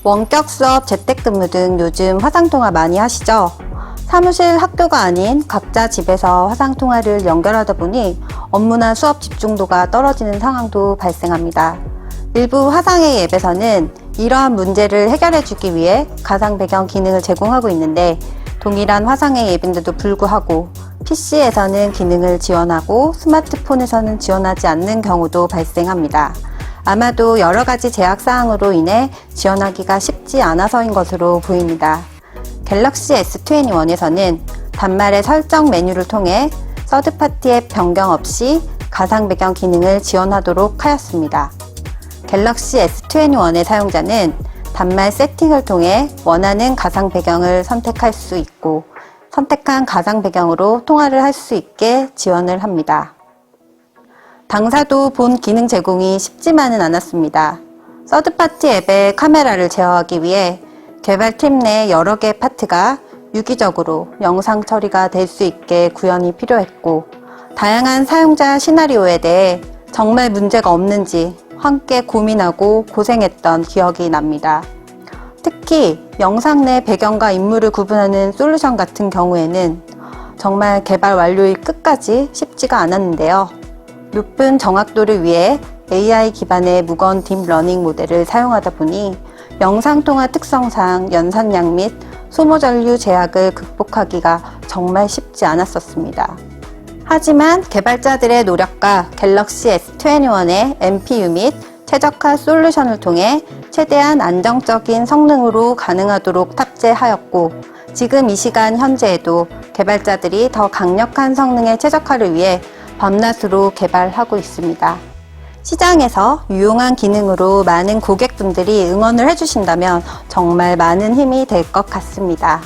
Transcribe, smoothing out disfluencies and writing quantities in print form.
원격 수업, 재택근무 등 요즘 화상통화 많이 하시죠? 사무실, 학교가 아닌 각자 집에서 화상통화를 연결하다 보니 업무나 수업 집중도가 떨어지는 상황도 발생합니다. 일부 화상회의 앱에서는 이러한 문제를 해결해주기 위해 가상 배경 기능을 제공하고 있는데, 동일한 화상회의 앱인데도 불구하고 PC에서는 기능을 지원하고 스마트폰에서는 지원하지 않는 경우도 발생합니다. 아마도 여러 가지 제약 사항으로 인해 지원하기가 쉽지 않아서인 것으로 보입니다. 갤럭시 S21에서는 단말의 설정 메뉴를 통해 서드파티 앱 변경 없이 가상 배경 기능을 지원하도록 하였습니다. 갤럭시 S21의 사용자는 단말 세팅을 통해 원하는 가상 배경을 선택할 수 있고, 선택한 가상 배경으로 통화를 할 수 있게 지원을 합니다. 당사도 본 기능 제공이 쉽지만은 않았습니다. 서드파티 앱의 카메라를 제어하기 위해 개발팀 내 여러 개의 파트가 유기적으로 영상 처리가 될 수 있게 구현이 필요했고, 다양한 사용자 시나리오에 대해 정말 문제가 없는지 함께 고민하고 고생했던 기억이 납니다. 특히 영상 내 배경과 인물을 구분하는 솔루션 같은 경우에는 정말 개발 완료일 끝까지 쉽지가 않았는데요. 높은 정확도를 위해 AI 기반의 무거운 딥러닝 모델을 사용하다 보니 영상통화 특성상 연산량 및 소모 전류 제약을 극복하기가 정말 쉽지 않았었습니다. 하지만 개발자들의 노력과 갤럭시 S21의 NPU 및 최적화 솔루션을 통해 최대한 안정적인 성능으로 가능하도록 탑재하였고, 지금 이 시간 현재에도 개발자들이 더 강력한 성능의 최적화를 위해 밤낮으로 개발하고 있습니다. 시장에서 유용한 기능으로 많은 고객분들이 응원을 해주신다면 정말 많은 힘이 될 것 같습니다.